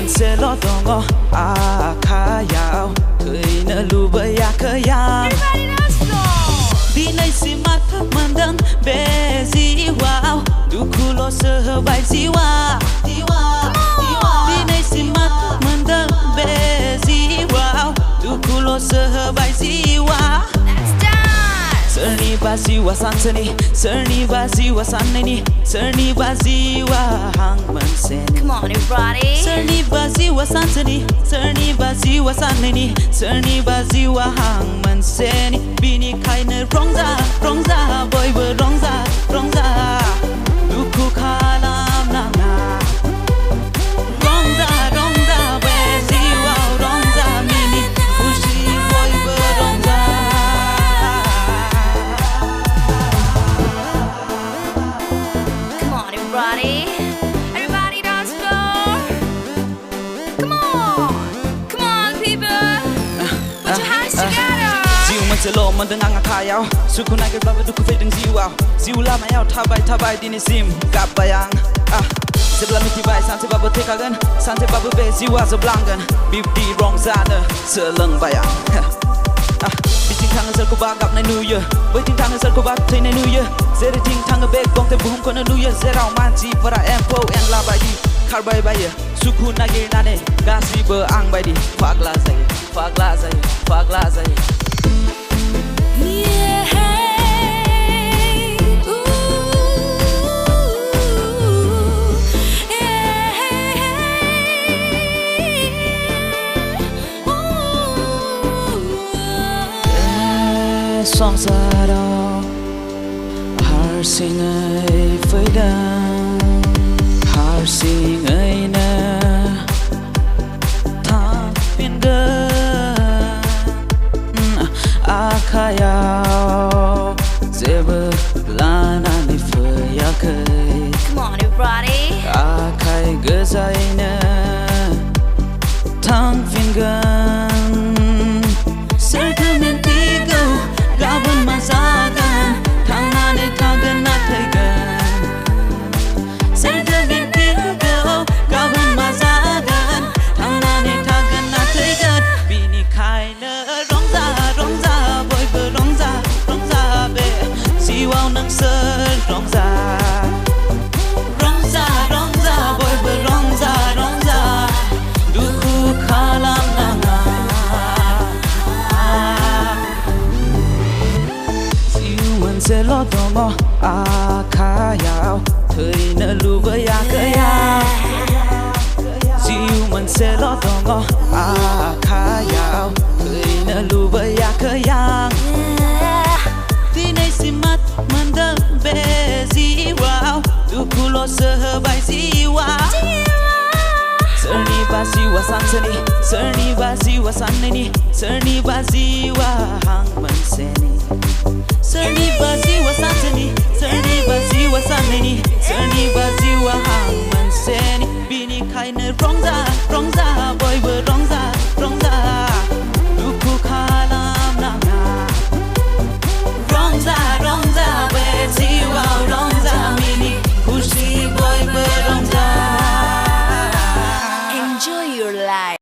sẽ lo toang ngó khá yào thời nỡ lu bơi khơi ya đi nay si mắt thắc man đắng bé gì wow du khu lo sơ bài gì wow đi nay si mắt thắc man đắng bé gì wow du khu lo sơ bài gì wow Serni baziwa sansani, serni baziwa sanani, serni baziwa hangmanseni. Come on, everybody. Serni baziwa sansani, serni baziwa sanani, serni baziwa hangmanseni. Bini kaine rongza, boy we rongza. Duku kalam nanga. Rongza, baziwa rongza mini, ushi boy we rongza. Everybody dance floor. Come on, people. Put your hands together. Ziu man se lo man dengan akayau, suku naik baba duku fedeng ziwau. Ziu lama yau tabai dini sim gap bayang. Sebelah miti bai santai baba tekagan, santai baba be ziwa sebelanggan. Bib di rong sana seleng bayang. Biting tangan sel ko bagap na New Year, biting tangan sel ko bag thay na New Year. Zere ting tangan beg bong te buhum ko na New Year. Zerau manci para empo en la bai di karbai bai ya. Suku nagir nane gasi be ang bai di fagla zai. Song sa đó har sinh ấy với đam har sinh ấy na thang pin đơn akayao zebe lana ni phơi akai. Come on, everybody. Akai gezai na thang pin gan sentiment Gaban masagan, tangan itagan natagan. Sentiment go, gaban masagan, tangan itagan natagan. Bini kaina rongza, boy be rongza be. Siwau nang ser rongza, boy be rongza. Duku kalam nanga. Se lo toang khá yào thời nỡ lu bơi khơi ya. Ziu man se lo toang khá yào thời nỡ lu bơi khơi ya. Đi nay si mắt man đắng bé gì wow du khu lo sơ bài gì wow. Serni baziwa sansani, serni baziwa sanani, serni baziwa hangmanseni. Serni baziwa sansani, serni baziwa sanani, serni baziwa hangmanseni.